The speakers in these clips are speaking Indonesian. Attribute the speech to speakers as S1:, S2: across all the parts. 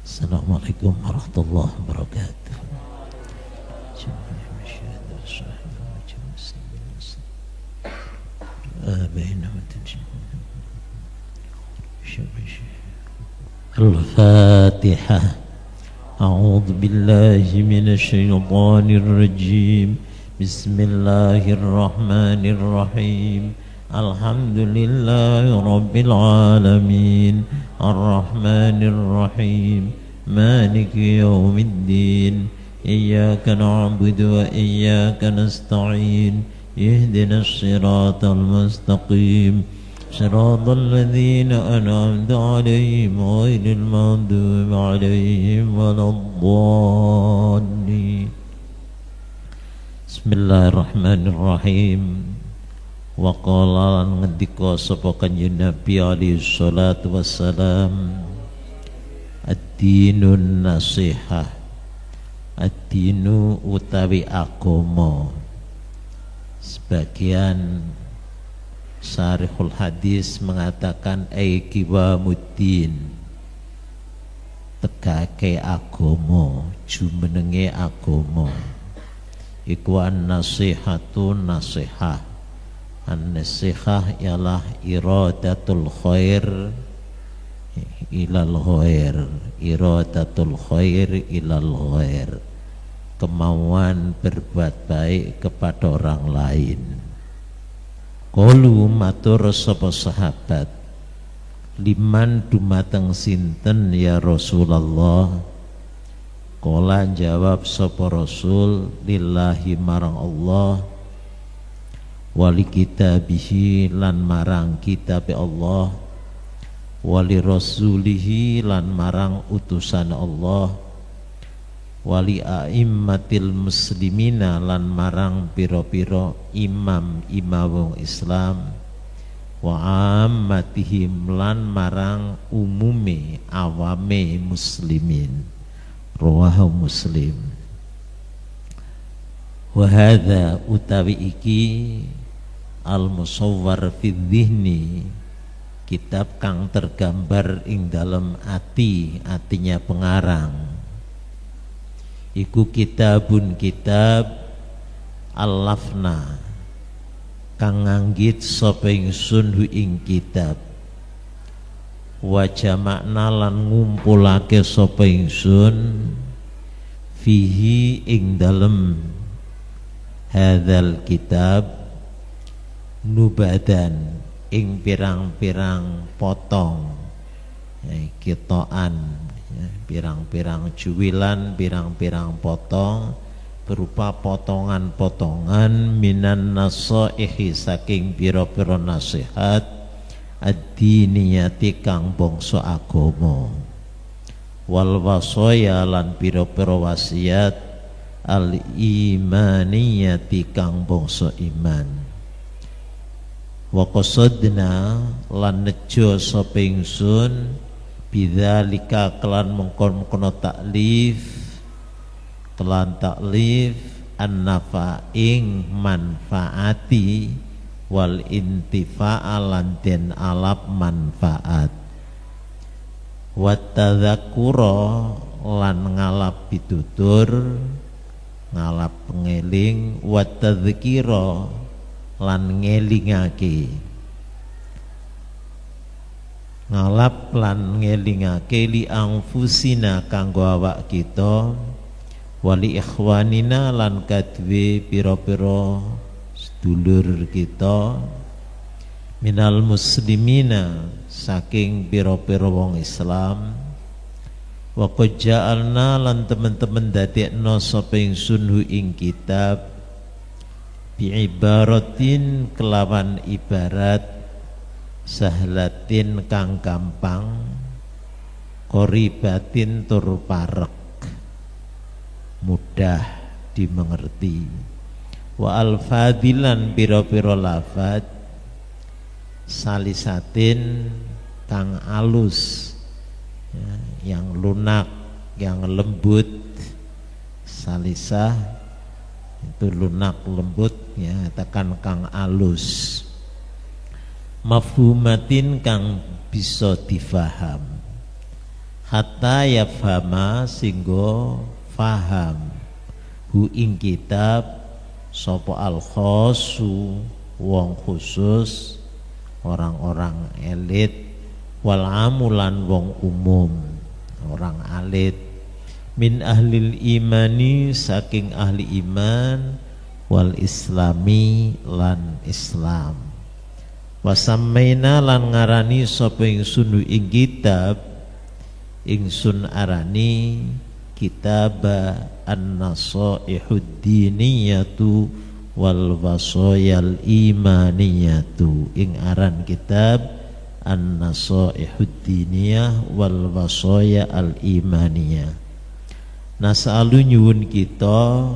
S1: Assalamualaikum warahmatullahi wabarakatuh. Al-Fatihah. A'udzu billahi minasy syaithanir rajim. Bismillahirrahmanirrahim. Alhamdulillahi rabbil alamin. Ar-Rahmanir Rahim. Maliki yaumiddin. Iyyaka na'budu wa iyyaka nasta'in. Ihdinas siratal mustaqim. Shiratal ladzina an'amta 'alaihim ghairil maghdubi 'alaihim waladdallin. Bismillahirrahmanirrahim. Wa qala lan ngendika sapa Kanjeng Nabi alaihi salatu wassalam, ad-dinun nasihah. Ad-dinu utawi agama. Sebagian Syarihul hadis mengatakan aikiwamuddin, tegake agama, jumenenge agama. Iku an-nasihatun nasihah. An-nasihah ialah iradatul khair ilal khair, iradatul khair ilal khair, kemauan berbuat baik kepada orang lain. Qalu matur sapa sahabat, liman dumateng sinten ya Rasulullah? Qala jawab sapa Rasul, lillahi marang Allah, wali kitabihi lan marang kitab Allah, wali rasulihi lan marang utusan Allah, wali a'immatil muslimina lan marang piro-piro imam Islam, wa ammatihim lan marang umume awame muslimin. Rawahu Muslim. Wa hadza utawi iki al-musawwar fi dhihni, kitab kang tergambar ing dalem atinya pengarang. Iku kitabun kitab al-lafna kang nganggit sapa ingsun hu ing kitab, wa jama'na lan ngumpulake sapa ingsun fihi ing dalem hadzal kitab nubadan ing pirang-pirang potong, kitoan, pirang-pirang juwilan, pirang-pirang potong berupa potongan-potongan minan nasaihi saking pira-pira nasihat ad-diniyati kang bangsa agama, wal wasaya lan pira-pira wasiat al-imaniyati kang bangsa iman. Wa qasadna lan nejo sapa ingsun bidzalika kelan mengkon-mengkono taklif, kelan taklif an-nafa ing manfaati wal intifa'a lan den alap manfaat, wa tadzakkura lan ngalap pitutur, ngalap pengeling, wa tadzkira lan ngelingake, ngalap lan ngelingake li anfusina kanggo awak kita, wali ikhwanina lan kadwe pira-pira sedulur kita, minal muslimina saking pira-pira wong Islam, wa qad ja'alna lan temen-temen dadekno sapa ingsun hu ing kitab bi'ibaratin kelawan ibarat sahlatin kang gampang, qoribatin tur parek, mudah dimengerti, wa al-fadilan pira-pira lafad salisatin kang alus, yang lunak, yang lembut. Salisah itu lunak lembut, ya, tekan kang alus. Mafhumatin kang bisa difaham, hatta yafhama singgo faham hu ing kitab sapa al khossu wong khusus orang-orang elit wal amulan wong umum orang alit min ahlil imani saking ahli iman wal islami lan Islam wasammaina lan ngarani sapa ingsun ing kitab ingsun arani kitab an-nasaihud diniyatu wal wasayal imaniyatu ing aran kitab an-nasaihud diniyah wal wasaya al imaniyah. Nasalu nyuwun kita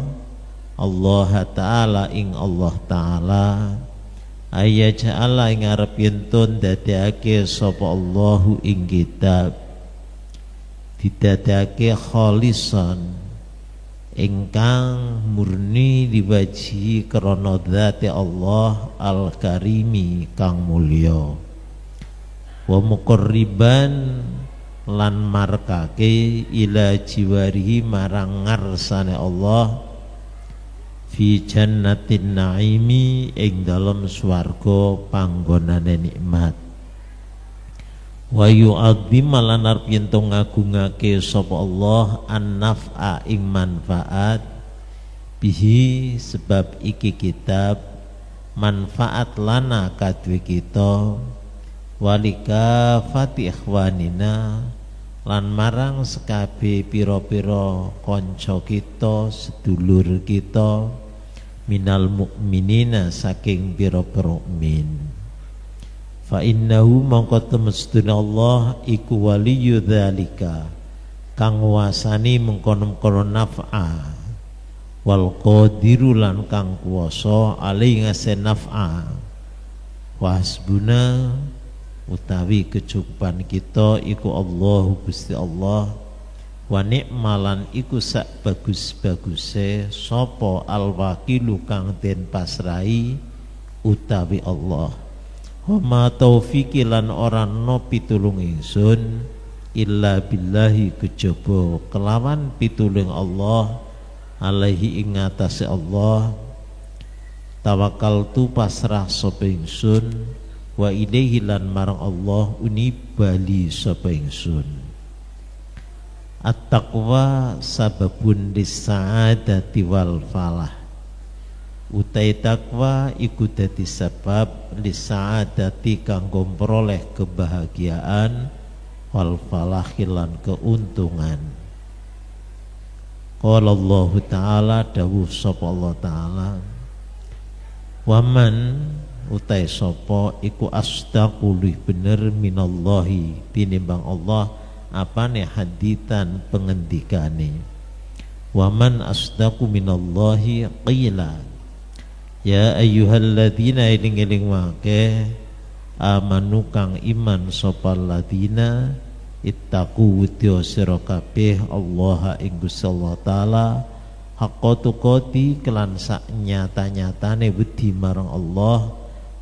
S1: Allah Ta'ala ing Allah Ta'ala ayaja'ala ing arep yentun dadekake sapa Allahu ing kitab didadake khalisan ingkang murni diwaji krana dzati Allah al-karimi kang mulya wa muqarriban lan markake ila jiwarihi marang ngarsane Allah fi jannatin naimi ing dalem swarga panggonane nikmat wa yu'adzim lan arep yen to ngagungake sapa Allah an-naf'a ing manfaat bihi sebab iki kitab manfaat lana kadwe kita walika fatih ikhwanina lan marang sekabe pira-pira kanca kita sedulur kita minal mukminina saking pira-pira mukmin fa innahu mongko temestune Allah iku waliyyu dzalika kang wasani mengkono-mengkono naf'a wal qadiru lan kang kuwasa ali ngase naf'a wasbuna utawi kecukupan kita iku Allah Gusti Allah wa ni'malan iku sak bagus-baguse sapa al-wakilu kang den pasrai utawi Allah wa ma taufiqi lan ora ana pitulung ingsun illa billahi kejaba kelawan pitulung Allah alaihi ing atase Allah tawakkaltu pasrah sapa ingsun wa ilaihi lan marang Allah unibali sapa ingsun at-taqwa sababun lis-sa'adati wal falah utai takwa iku dadi sebab lis-sa'adati kanggo peroleh kebahagiaan wal falah lan keuntungan. Qala Allah Ta'ala dawuh sapa Allah Ta'ala waman utai sapa iku asdaqu luwih bener minallahi tinimbang Allah apane haditan pengendikane waman asdaqu minallahi qila ya ayyuhalladzina eling-eling wake amanu kang iman sapa ladina ittaqu wedya sira kabeh Allah ing Gusti Allah Taala haqqa tuqati kelan sak nyata-nyatane wedi marang Allah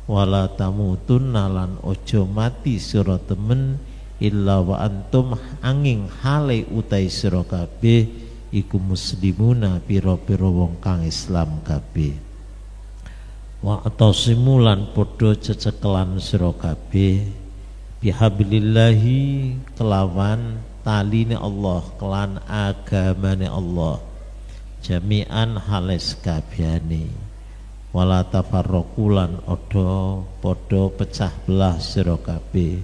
S1: wala tamutunna lan ojo mati sira temen illa wa antum angin hale utai sira kabeh iku muslimuna pira-pira wong kang Islam kabeh wa atasimu lan padha cecekelan sira kabeh bihablillahi kelawan taline Allah kelan agamane Allah jami'an hales kabehane wala tafarraqu lan odo padha pecah belah sira kabeh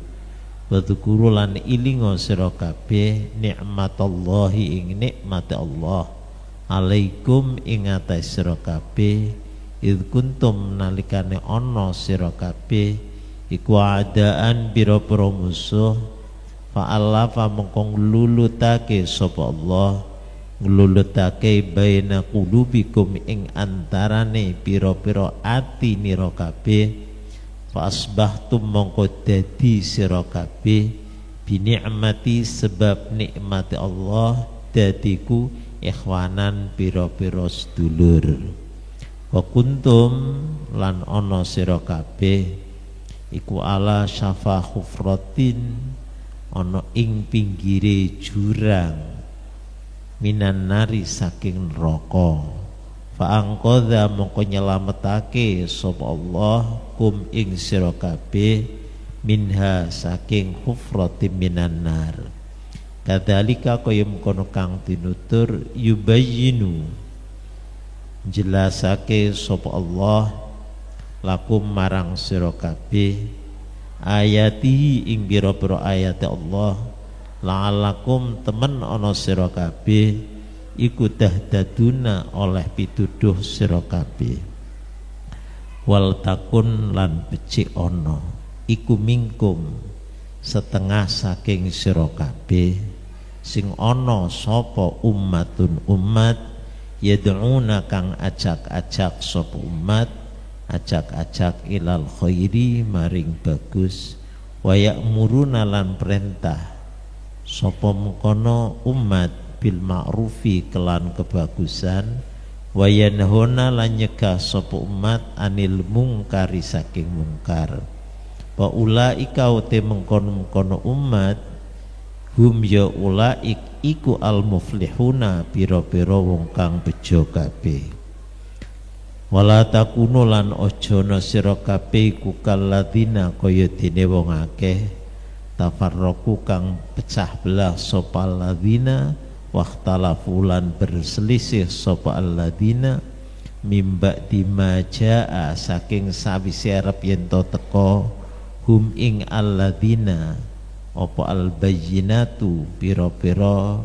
S1: wa dzukuru lan ilinga sira kabeh nikmatallahi ing nikmate Allah alaikum ing atas sira kabeh id kuntum nalikane ana sira kabeh iku adaan pira-pira musuh fa'alafa mengko nglulutake sapa Allah nglulutake baina qulubikum ing antarane pira-pira ati nira kabeh fa asbahtum mengko dadi sira kabeh bi ni'mati sebab nikmati Allah dadiku ikhwanan pira-pira sedulur wa kuntum lan ana sira kabeh iku ala syafa khufratin ana ing pinggire jurang minan nari saking neraka. Fa angqadha mongko nyelametake sapa Allah kum ing sira kabeh minha saking hufratin minan nar. Kadzalika kaya mengkono kang tinutur yubayyinu jelasake sapa Allah lakum marang sira kabeh ayatihi ing pira-pira ayat Allah la'alakum temen ana sira kabeh iku tahtaduna oleh pituduh sira kabeh. Wal takun lan becik ana iku mingkum setengah saking sira kabeh sing ana sapa ummatun umat yad'una kang ajak-ajak sapa umat ajak-ajak ilal khairi maring bagus wa ya'muruna lan perintah sapa mengkono umat bil ma'rufi kelan kebagusan wa yanhuna lan nyegah sapa umat anil mungkari saking mungkar. Wa ulaika uti mengkono-mengkono umat hum ya ulaik iku al muflihuna pira-pira wong kang bejo kabeh. Wala takunu lan aja ana sira kabeh iku kalladzina kaya dene wong akeh tafarraqu kang pecah belah sapa alladzina waqtalafu lan berselisih sapa alladzina mimba dimajaa saking sawise arep yen to teka hum ing alladzina apa albayyinatu pira-pira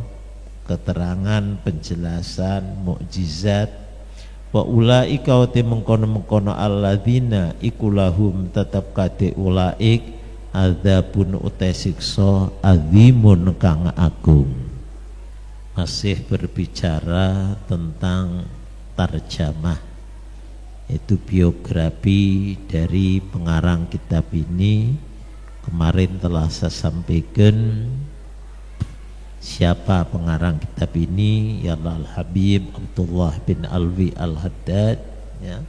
S1: keterangan penjelasan mukjizat. Wa ulaika wa mengkono-mengkono alladzina iku lahum tetep kade ulaik adzabun utai siksa azimun kang agung. Masih berbicara tentang tarjamah, itu biografi dari pengarang kitab ini. Kemarin telah saya sampaikan siapa pengarang kitab ini, ialah Al-Habib Abdullah bin Alwi Al-Haddad ya,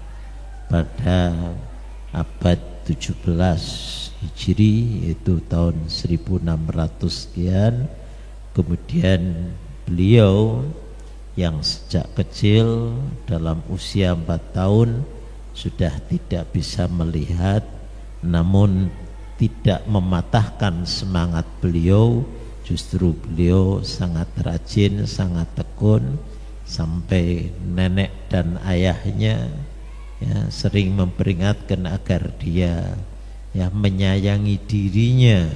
S1: pada abad 17 Hijri, yaitu tahun 1600 sekian. Kemudian beliau yang sejak kecil dalam usia 4 tahun sudah tidak bisa melihat, namun tidak mematahkan semangat beliau. Justru beliau sangat rajin, sangat tekun, sampai nenek dan ayahnya ya sering memperingatkan agar dia ya menyayangi dirinya,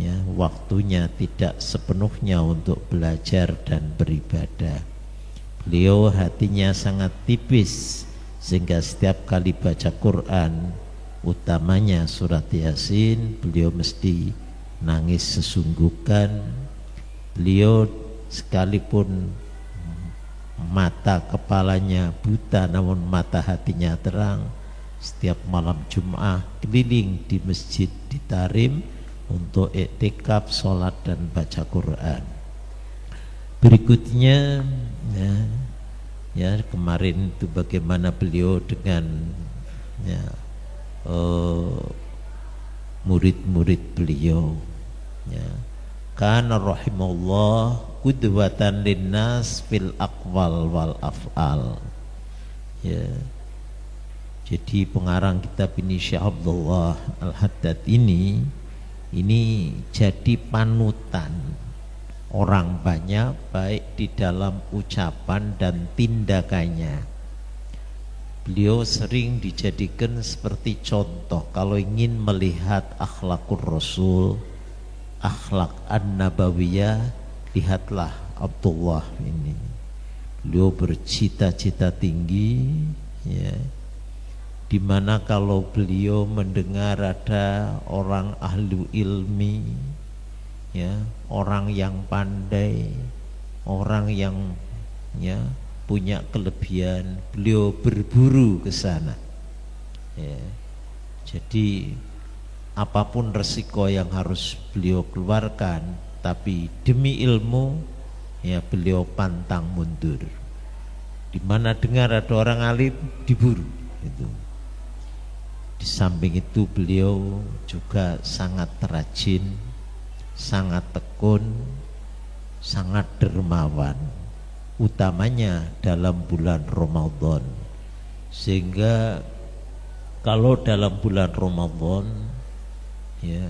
S1: ya waktunya tidak sepenuhnya untuk belajar dan beribadah. Beliau hatinya sangat tipis sehingga setiap kali baca Quran, utamanya surat Yasin, beliau mesti nangis sesungguhkan. Beliau sekalipun mata kepalanya buta namun mata hatinya terang, setiap malam Jumat keliling di masjid di Tarim untuk iktikaf, sholat dan baca Quran. Berikutnya ya kemarin itu bagaimana beliau dengan murid-murid beliau ya. Kana rahimahullah qudwatan linnas fil aqwal wal af'al ya. Jadi pengarang kitab ini Syekh Abdullah Al-Haddad ini jadi panutan orang banyak baik di dalam ucapan dan tindakannya. Beliau sering dijadikan seperti contoh kalau ingin melihat akhlakul Rasul, akhlak an-nabawiyah, lihatlah Abdullah ini. Beliau bercita-cita tinggi ya, dimana kalau beliau mendengar ada orang ahli ilmi ya, orang yang pandai, orang yang ya punya kelebihan, beliau berburu ke sana ya. Jadi apapun resiko yang harus beliau keluarkan, tapi demi ilmu ya beliau pantang mundur. Di mana dengar ada orang alim diburu itu. Di samping itu beliau juga sangat rajin sangat tekun, sangat dermawan, utamanya dalam bulan Ramadan. Sehingga kalau dalam bulan Ramadan ya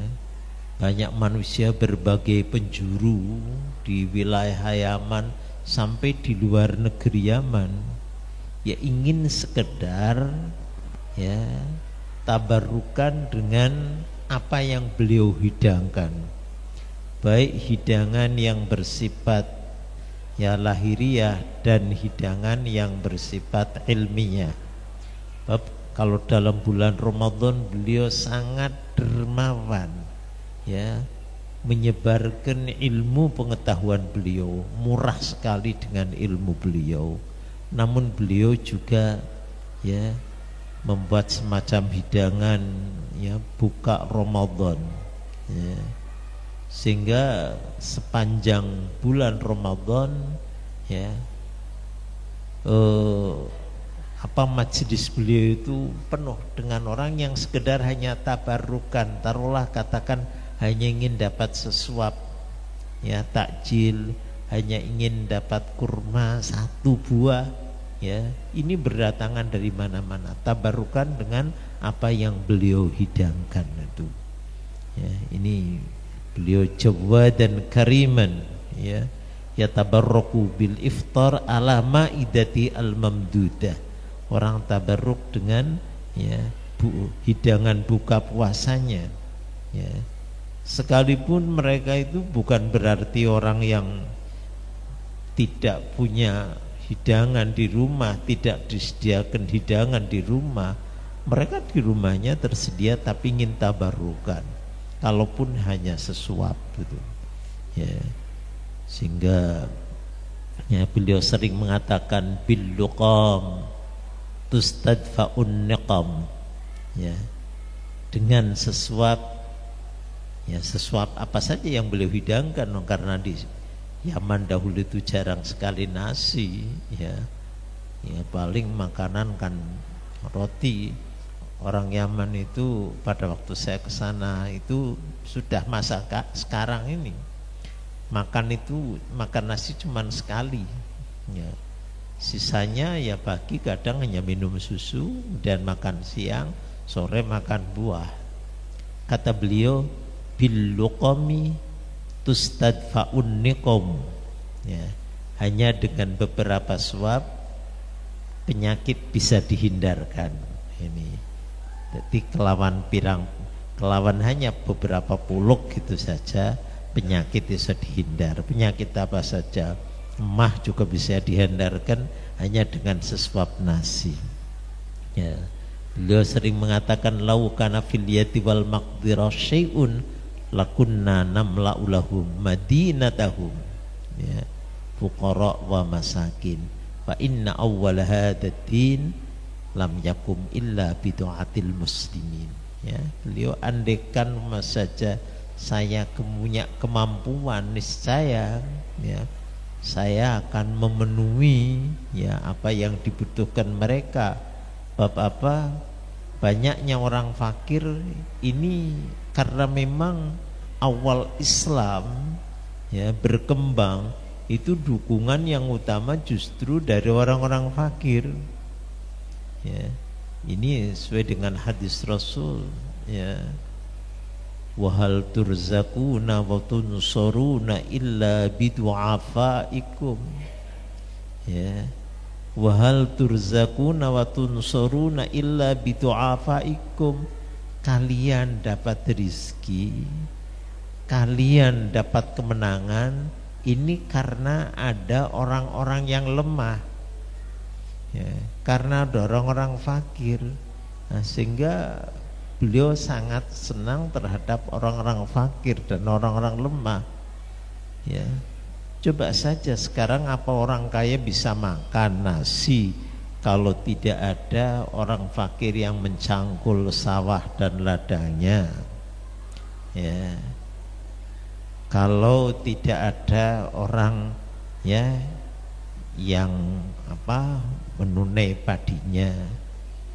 S1: banyak manusia berbagai penjuru di wilayah Yaman sampai di luar negeri Yaman ya ingin sekedar ya tabarukan dengan apa yang beliau hidangkan, baik hidangan yang bersifat ya lahiriah dan hidangan yang bersifat ilmiah. Kalau dalam bulan Ramadan beliau sangat dermawan ya menyebarkan ilmu pengetahuan beliau, murah sekali dengan ilmu beliau. Namun beliau juga ya membuat semacam hidangan ya buka Ramadan ya. Sehingga sepanjang bulan Ramadan ya majelis beliau itu penuh dengan orang yang sekedar hanya tabarukan, taruhlah katakan hanya ingin dapat sesuap ya takjil, hanya ingin dapat kurma 1 buah ya, ini berdatangan dari mana-mana, tabarukan dengan apa yang beliau hidangkan itu ya. Ini beliau jawadan kariman ya yatabarraku bil iftar ala maidati al mamdudah. Orang tabarruk dengan ya hidangan buka puasanya ya. Sekalipun mereka itu bukan berarti orang yang tidak punya hidangan di rumah, tidak disediakan hidangan di rumah. Mereka di rumahnya tersedia tapi ingin tabarukan, kalaupun hanya sesuap gitu ya. Sehingga ya beliau sering mengatakan bil luqam tustadfa'un niqam ya, dengan sesuap ya, sesuap apa saja yang beliau hidangkan, karena di Yaman dahulu itu jarang sekali nasi ya. Ya paling makanan kan roti. Orang Yaman itu pada waktu saya ke sana itu sudah masa sekarang ini makan nasi cuman sekali ya. Sisanya ya pagi kadang hanya minum susu dan makan siang, sore makan buah. Kata beliau bil luqami tustadfa'un niqam ya, hanya dengan beberapa suap penyakit bisa dihindarkan ini. Jadi kelawan hanya beberapa puluk gitu saja penyakit bisa dihindar. Penyakit apa saja, emah juga bisa dihindarkan hanya dengan sesuap nasi ya. Beliau sering mengatakan lau kana fil yati wal maqdirah syai'un lakunna namla'u lahum madinatahum ya fuqara wa masakin fa inna awwal hadzal din lam yakum illa bidu'atil muslimin ya. Beliau andekan saja saya punya kemampuan, niscaya ya saya akan memenuhi ya apa yang dibutuhkan mereka. Bab apa? Banyaknya orang fakir ini karena memang awal Islam ya berkembang itu dukungan yang utama justru dari orang-orang fakir ya. Ini sesuai dengan hadis Rasul ya, wahal turzakuna wa tunsuruna illa bidu'afaikum ya, wahal turzakuna wa tunsuruna illa bidu'afaikum. Kalian dapat rezeki, kalian dapat kemenangan ini karena ada orang-orang yang lemah ya, karena ada orang-orang fakir. Nah, sehingga beliau sangat senang terhadap orang-orang fakir dan orang-orang lemah ya. Coba saja sekarang apa orang kaya bisa makan nasi kalau tidak ada orang fakir yang mencangkul sawah dan ladangnya ya. Kalau tidak ada orang ya yang menunai padinya.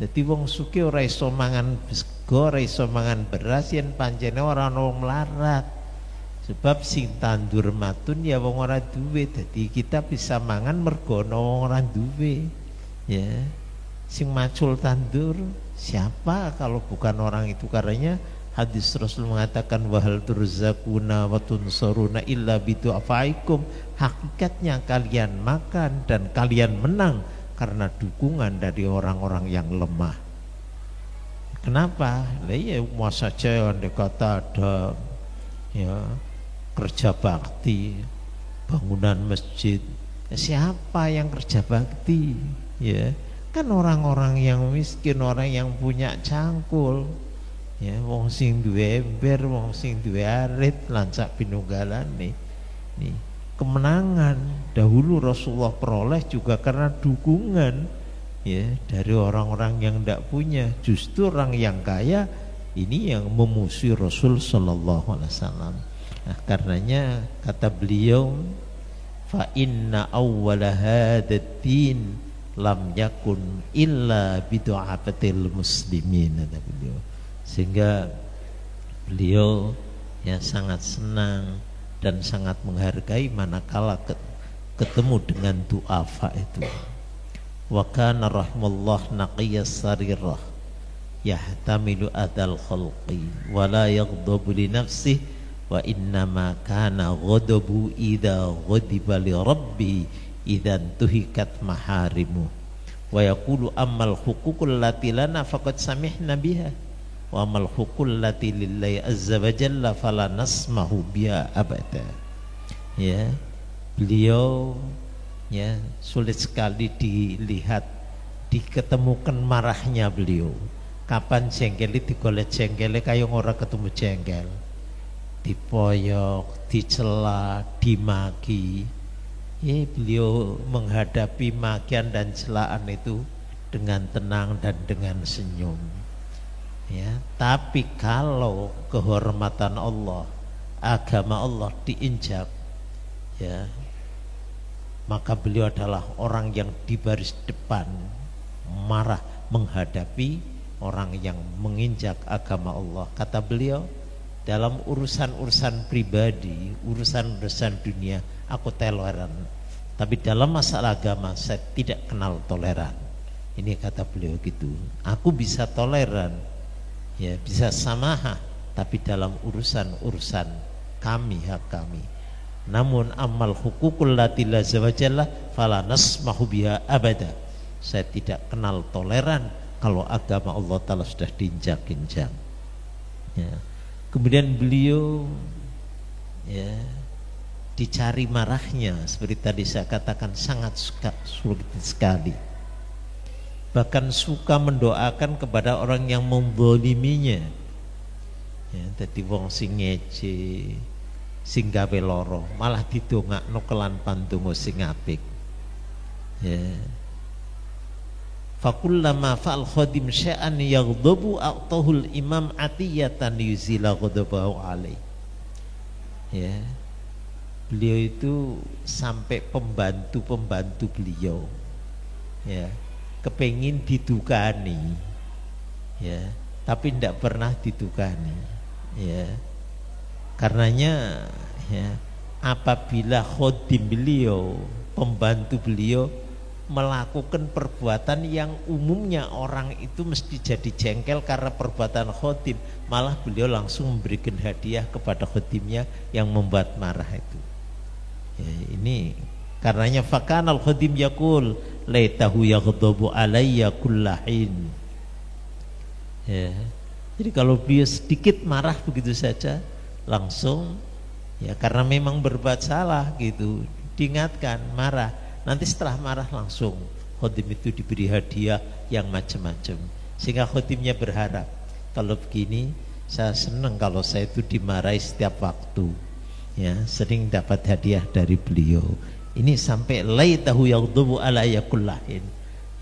S1: Jadi wong sugih ora iso mangan sego, ora iso mangan beras yen pancene ora ono melarat. Sebab sing tandur matun ya wong ora duwe, dadi kita bisa mangan mergo ana wong ora duwe. Ya. Sing macul tandur siapa kalau bukan orang itu? Karenanya hadis Rasul mengatakan wahal turzakuna wa tunsuruna illa bidu'afaikum. Hakikatnya kalian makan dan kalian menang karena dukungan dari orang-orang yang lemah. Kenapa? Lah ya masa saja andai kata ada ya kerja bakti, bangunan masjid. Siapa yang kerja bakti? Ya, kan orang-orang yang miskin, orang yang punya cangkul. Ya, wong sing duwe ember, wong sing duwe arit, lancak pinunggalane. Nih, kemenangan dahulu Rasulullah peroleh juga karena dukungan ya dari orang-orang yang tidak punya. Justru orang yang kaya ini yang memusuhi Rasul sallallahu alaihi wasallam. Nah, karenanya kata beliau, fa inna awwala hadzal lam yakun illa bidu'afatil muslimin, kata beliau. Sehingga beliau ya sangat senang dan sangat menghargai manakala ketemu dengan du'afa itu. Wa kana rahmallah naqiyas sarirah yahtamilu adal khalqi wa la yaghdabu li nafsihi wa innama kana ghadabu idza ghadiba li rabbi idzan tuhikat maharimu wa yaqulu ammal huququl lati lana faqad samihna biha wa amal huququl lati lillahi azza wa jalla fala nasmahu biha abada. Ya, beliau ya sulit sekali dilihat, diketemukan marahnya beliau. Kapan jengkeli digolek jengkele kaya ora ketemu jengkel, dipoyok, dicela, dimaki. Ya, beliau menghadapi makian dan celaan itu dengan tenang dan dengan senyum. Ya, tapi kalau kehormatan Allah, agama Allah diinjak, ya, maka beliau adalah orang yang di baris depan marah menghadapi orang yang menginjak agama Allah. Kata beliau, dalam urusan-urusan pribadi, urusan-urusan dunia aku toleran, tapi dalam masalah agama saya tidak kenal toleran. Ini kata beliau gitu. Aku bisa toleran, ya bisa samahah, tapi dalam urusan-urusan kami, hak kami. Namun amal hukukul lati la zawajalla fala nasmahu biha abada. Saya tidak kenal toleran kalau agama Allah Ta'ala sudah diinjak-injak. Ya. Kemudian beliau ya dicari marahnya, seperti tadi saya katakan sangat sulit sekali. Bahkan suka mendoakan kepada orang yang memboliminya. Ya, dadi wong sing ngece, sing gawe loro, malah didongakno kelan pandonga sing apik. Ya. Fakullama fa'al khadim sya'an yaghdabu a'tahul imam atiyatan yuzila ghadabahu alaih. Ya. Beliau itu sampai pembantu-pembantu beliau ya kepengin didukani ya, tapi tidak pernah didukani ya. Karenanya ya apabila khadim beliau, pembantu beliau melakukan perbuatan yang umumnya orang itu mesti jadi jengkel karena perbuatan khotim, malah beliau langsung memberikan hadiah kepada khotimnya yang membuat marah itu. Ya, ini karenanya fakanal khotim yaqul laitahu yaghdabu alayya kullahin. Ya, jadi kalau beliau sedikit marah begitu saja langsung ya karena memang berbuat salah gitu, diingatkan marah. Nanti setelah marah langsung khotim itu diberi hadiah yang macam-macam, sehingga khotimnya berharap kalau begini saya senang kalau saya itu dimarahi setiap waktu ya, sering dapat hadiah dari beliau. Ini sampai laitahu yaghdabu alayya kullahin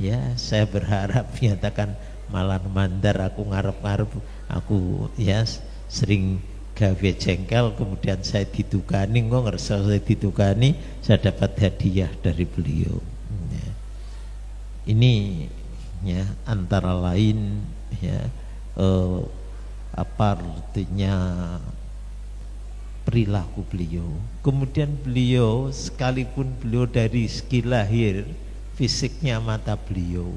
S1: ya, saya berharap nyatakan malah mandar aku ngarep-ngarep aku ya sering gawe jengkel, kemudian saya ditukani, kok ngerasa saya ditukani, saya dapat hadiah dari beliau ya. Ini ya antara lain ya apa artinya perilaku beliau. Kemudian beliau, sekalipun beliau dari segi lahir fisiknya mata beliau,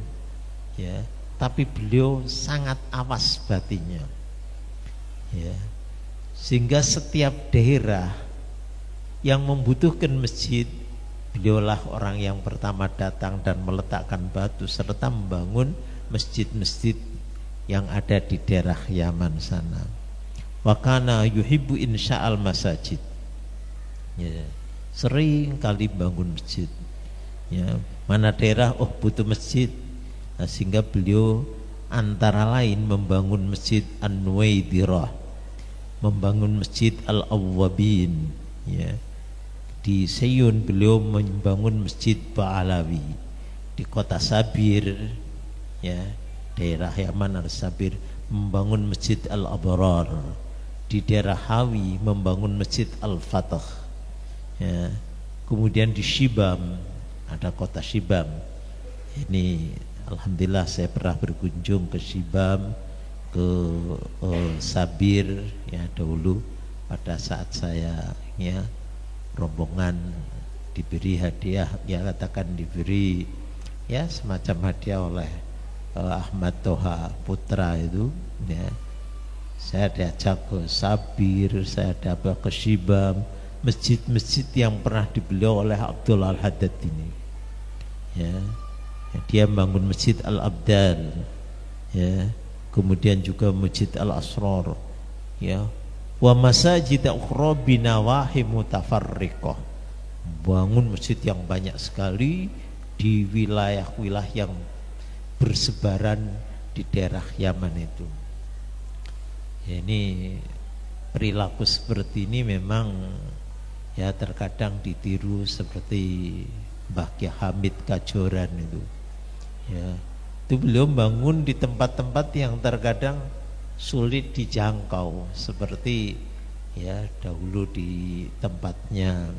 S1: ya, tapi beliau sangat awas batinnya, ya, sehingga setiap daerah yang membutuhkan masjid, beliaulah orang yang pertama datang dan meletakkan batu serta membangun masjid-masjid yang ada di daerah Yaman sana. Wa kana yuhibbu insya'al masajid, ya, sering kali bangun masjid, ya, mana daerah butuh masjid, nah, sehingga beliau antara lain membangun masjid An-Nuwaidirah, membangun masjid Al-Awwabin, ya. Di Seyun beliau membangun masjid Ba'alawi. Di kota Sabir, ya, daerah Yaman Al-Sabir, membangun masjid Al-Abrar. Di daerah Hawi membangun masjid Al-Fatah, ya. Kemudian di Shibam, ada kota Shibam. Ini alhamdulillah saya pernah berkunjung ke Shibam, ke Sabir, ya, dahulu pada saat saya, ya, rombongan diberi hadiah, ya, katakan diberi, ya, semacam hadiah oleh Ahmad Toha Putra itu, ya. Saya diajak ke Sabir, saya dapat ke Shibam, masjid-masjid yang pernah dibeli oleh Abdul Al-Haddad ini, ya. Dia bangun masjid Al-Abdal, ya, kemudian juga masjid Al-Asrar, ya, wa masajid ukhra binawahi mutafarriqah, bangun masjid yang banyak sekali di wilayah-wilayah yang bersebaran di daerah Yaman itu. Ya, ini perilaku seperti ini memang, ya, terkadang ditiru seperti Mbah Kyai Hamid Kajoran itu, ya, itu beliau bangun di tempat-tempat yang terkadang sulit dijangkau, seperti, ya, dahulu di tempatnya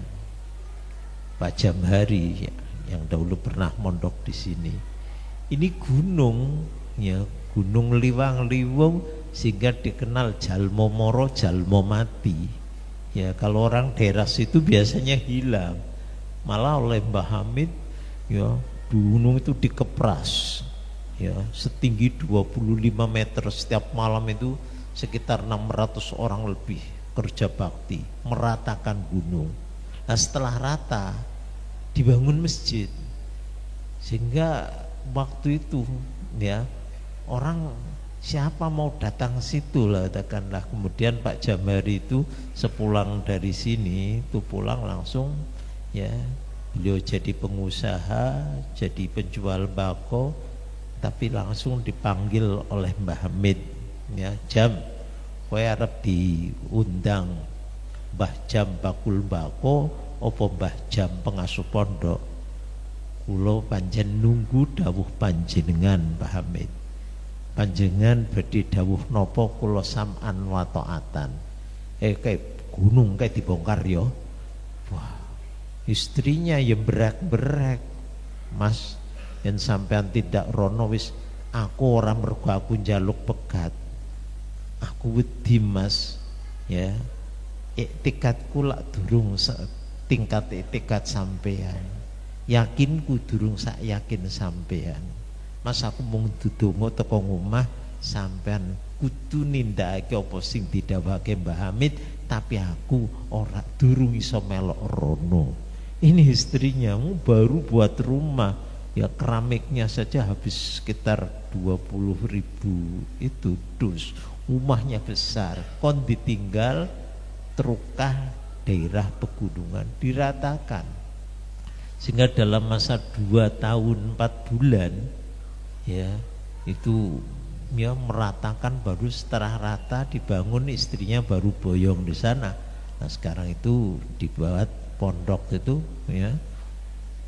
S1: Pak Jamhari, ya, yang dahulu pernah mondok di sini. Ini gunung, ya, Gunung Liwang-Liwung, sehingga dikenal Jalmo Moro, Jalmo Mati. Ya, kalau orang daerah situ biasanya hilang, malah oleh Mbah Hamid, ya, gunung itu dikepras, ya, setinggi 25 meter. Setiap malam itu sekitar 600 orang lebih kerja bakti meratakan gunung. Nah, setelah rata dibangun masjid, sehingga waktu itu, ya, orang siapa mau datang situ lah, katakanlah. Kemudian Pak Jamhari itu sepulang dari sini itu pulang langsung, ya, beliau jadi pengusaha, jadi penjual bako, tapi langsung dipanggil oleh Mbah Hamid, ya, Jam, kowe arep diundang Mbah Jam bakul bako apa Mbah Jam pengasuh pondok? Kula panjen nunggu dawuh panjenengan Mbah Hamid. Panjenengan badhe dawuh napa kula sam'an wa ta'atan. Kayak gunung kayak dibongkar ya. Wah, istrinya ya berak-berak, Mas, yen sampean tidak rono wis aku ora mergo aku njaluk pegat. Aku wedi, Mas, ya. Iktikadku lak durung tingkat iktikad sampean. Yakinku durung sak yakin sampean. Mas, aku mung ndedonga teko omah sampean kudu nindakake apa sing didhawuhake Mbah Hamid, tapi aku ora durung iso melok rono. Ini istrinya baru buat rumah, ya, keramiknya saja habis sekitar 20.000 itu dus. Rumahnya besar, kon ditinggal terukah daerah pegunungan diratakan, sehingga dalam masa 2 tahun 4 bulan, ya, itu, ya, meratakan. Baru setelah rata dibangun, istrinya baru boyong di sana. Nah, sekarang itu dibuat pondok itu, ya,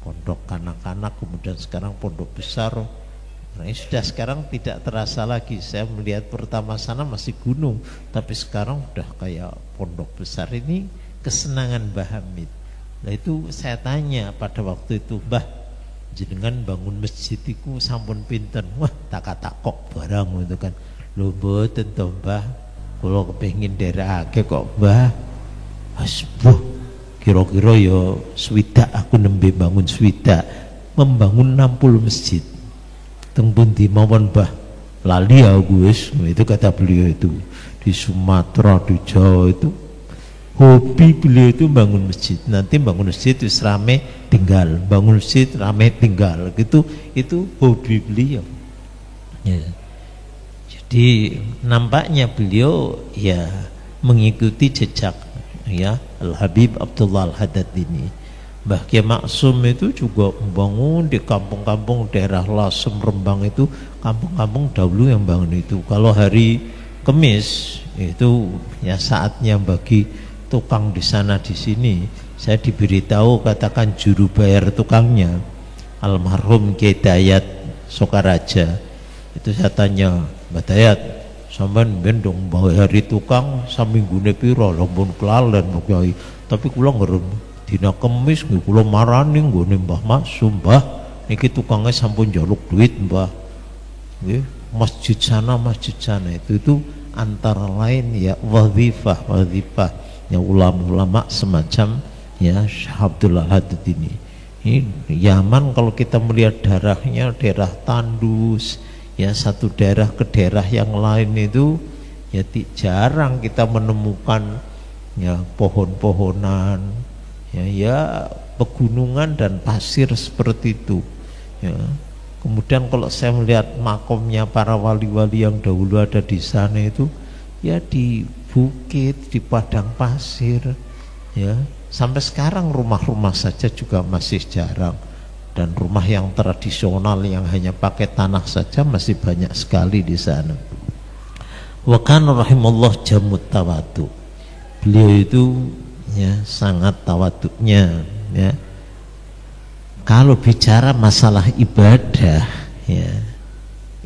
S1: pondok kanak-kanak, kemudian sekarang pondok besar. Nah, ini sudah sekarang tidak terasa lagi. Saya melihat pertama sana masih gunung, tapi sekarang udah kayak pondok besar. Ini kesenangan Mbah Hamid. Nah, itu saya tanya pada waktu itu, Mbah, jenengan bangun masjid iku sampun pinten? Wah, tak-takok barang itu kan. Lho mboten to, Mbah, kula kepengin nderekake kok, Mbah. Hasbuh, kira-kira ya swidak aku nembe bangun swidak, membangun 60 masjid. Teng pundi mawon Mbah? Lali aku wis, itu kata beliau itu. Di Sumatera, di Jawa itu hobi beliau itu bangun masjid. Nanti bangun masjid itu rame tinggal, bangun masjid rame tinggal, gitu. Itu hobi beliau. Ya. Jadi nampaknya beliau ya mengikuti jejak ya Al Habib Abdullah Al Haddad ini. Mbah Kiai Maksum itu juga membangun di kampung-kampung daerah Lasem, Rembang itu kampung-kampung dahulu yang bangun itu. Kalau hari Kemis itu ya saatnya bagi tukang di sana di sini. Saya diberitahu katakan juru bayar tukangnya almarhum Kiai Dayat Sokaraja. Itu saya tanya, Mbak Dayat, sampean bendong bayari tukang saminggune pira lampun kelalen Kiai. Tapi kula ngerem dina Kemis nggih kula marani nggone Mbah Maksum, Mbah niki tukangnya sampun njaluk duit, Mbah. Nggih, masjid sana itu antara lain ya wazifah ya ulama-ulama semacam ya Syekh Abdullah Haddad ini. Yaman kalau kita melihat daerahnya daerah tandus ya, satu daerah ke daerah yang lain itu ya jarang kita menemukan ya pohon-pohonan ya pegunungan dan pasir seperti itu ya. Kemudian kalau saya melihat makomnya para wali-wali yang dahulu ada di sana itu ya di bukit, di padang pasir ya. Sampai sekarang rumah-rumah saja juga masih jarang, dan rumah yang tradisional yang hanya pakai tanah saja masih banyak sekali di sana. Wa kana rahimallah jamut tawadu. Beliau itu ya sangat tawaduknya ya. Kalau bicara masalah ibadah ya,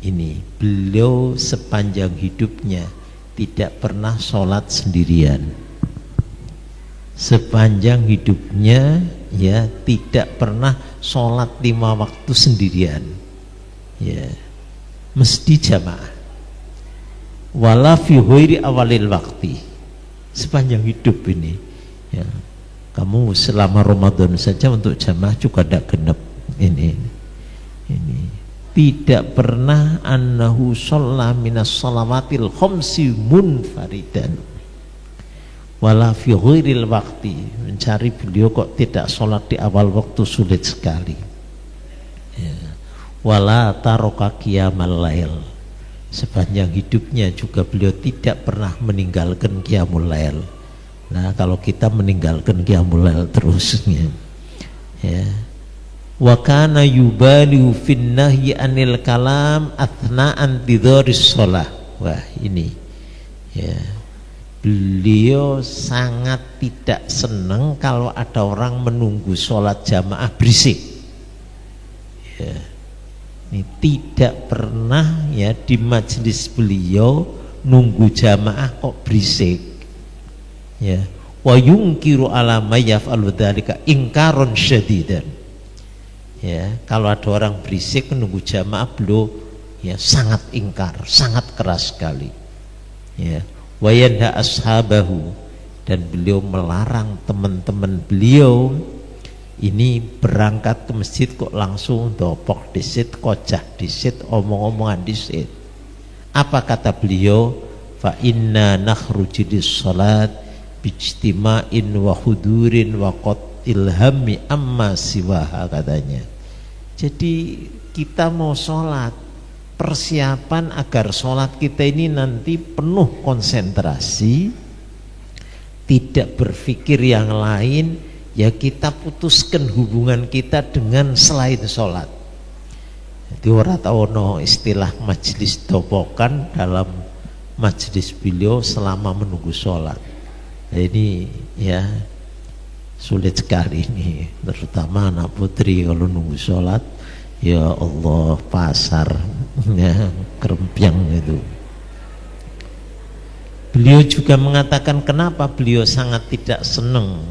S1: ini beliau sepanjang hidupnya tidak pernah sholat sendirian. Sepanjang hidupnya ya tidak pernah sholat 5 waktu sendirian ya, mesti jamaah. Wala fi ghairi awalil waktu. Sepanjang hidup ini ya, kamu selama Ramadan saja untuk jamaah juga tidak genep ini tidak pernah annahu sholla minas shalawatil khamsi munfaridan wala fi ghairil waqti. Mencari beliau kok tidak sholat di awal waktu sulit sekali ya. Wala taraka qiyamal lail. Sepanjang hidupnya juga beliau tidak pernah meninggalkan qiyamul lail. Nah kalau kita meninggalkan qiyamul lail terus ya. Wa kana yubaliu fin nahyi anil kalam athna'an tidharis shalah. Wah ini ya, beliau sangat tidak senang kalau ada orang menunggu sholat jamaah berisik ya. Ini tidak pernah ya di majelis beliau nunggu jamaah kok berisik ya. Wa yungkiru ala may yaf'alu dzalika ingkaron syadidan ya. Kalau ada orang berisik menunggu jamaah beliau ya sangat ingkar, sangat keras sekali ya. Wa yanha ashabahu, dan beliau melarang teman-teman beliau ini berangkat ke masjid kok langsung dopok disit, kocah disit, omong-omongan disit. Apa kata beliau? Fa inna nakhruju lis-shalat bijtima'in wa hudurin wa qatil hammi amma siwaha, katanya. Jadi kita mau sholat, persiapan agar sholat kita ini nanti penuh konsentrasi, tidak berpikir yang lain ya, kita putuskan hubungan kita dengan selain sholat. Jadi ora taono istilah majelis dopokan dalam majelis beliau selama menunggu sholat. Nah, ini ya sulit sekali ini, terutama anak putri kalau nunggu sholat. Ya Allah, pasar ya kerempiang itu. Beliau juga mengatakan kenapa beliau sangat tidak senang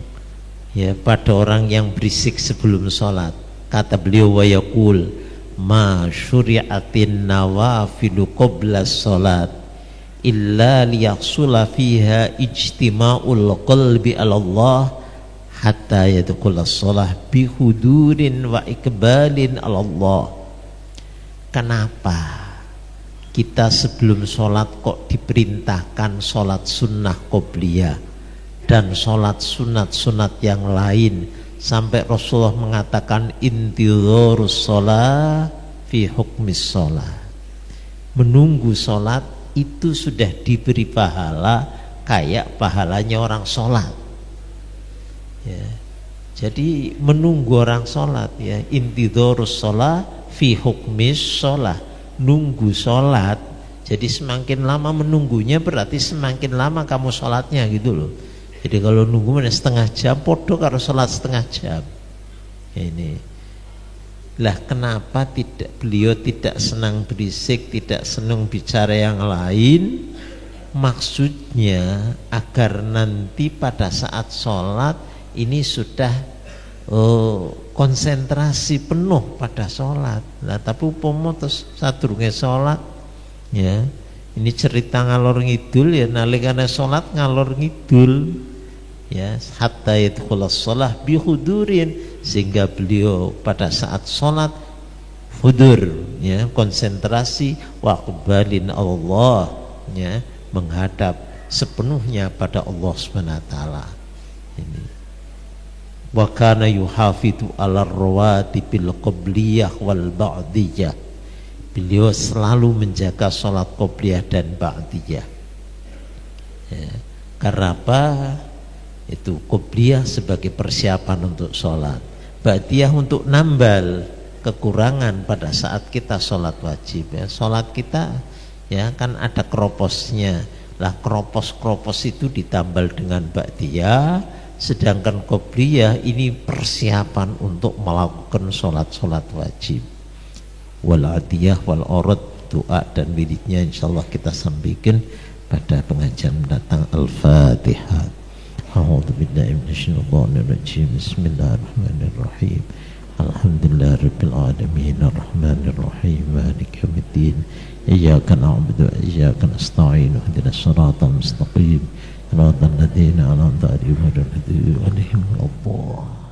S1: ya pada orang yang berisik sebelum sholat. Kata beliau, wa yaqul ma syuri'atin nawafilu qabla sholat illa liyahsula fiha ijtima'ul qalbi ala Allah hatta yadkhula shalah bi hudurin wa ikbalin ala Allah. Kenapa kita sebelum sholat kok diperintahkan sholat sunnah qobliyah dan sholat sunat-sunat yang lain, sampai Rasulullah mengatakan intidharus sholat fi hukmis sholat, menunggu sholat itu sudah diberi pahala kayak pahalanya orang sholat ya. Jadi menunggu orang sholat ya, intidharus sholat fi hukmis sholat, nunggu sholat. Jadi semakin lama menunggunya berarti semakin lama kamu sholatnya gitu loh. Jadi kalau nunggu mana setengah jam podo karo sholat setengah jam ini lah. Kenapa beliau tidak senang berisik, tidak senang bicara yang lain? Maksudnya agar nanti pada saat sholat ini sudah konsentrasi penuh pada sholat. Nah tapi umpama terus sadurunge sholat ya, ini cerita ngalor ngidul ya, nalikane sholat ngalor ngidul ya, hatta yadkhulas shalah bi hudurin, sehingga beliau pada saat sholat hudur ya, konsentrasi, wa aqbalin Allah ya, menghadap sepenuhnya pada Allah Subhanahu wa taala. Ini wa kana yuhafidu 'ala rawatibil qabliyah wal ba'diyah, beliau selalu menjaga sholat qobliyah dan ba'diyah ya. Karena apa? Itu qobliyah sebagai persiapan untuk sholat, ba'diyah untuk nambal kekurangan pada saat kita sholat wajib ya. Sholat kita ya kan ada kroposnya lah, kropos-kropos itu ditambal dengan ba'diyah, sedangkan qobliyah ini persiapan untuk melakukan sholat-sholat wajib. Wal adiyah wal orad, doa dan wiridnya insyaallah kita sampaikan pada pengajian mendatang. Al-Fatihah. A'udzu billahi minasyaitonir rajim. Bismillahirrahmanirrahim. Alhamdulillahirabbil alamin arrahmanir rahim maliki yaumiddin. Iyyaka na'budu wa iyyaka nasta'in. Ihdinas siratal mustaqim. Shiratal ladzina an'amta 'alaihim ghairil maghdubi 'alaihim waladdallin.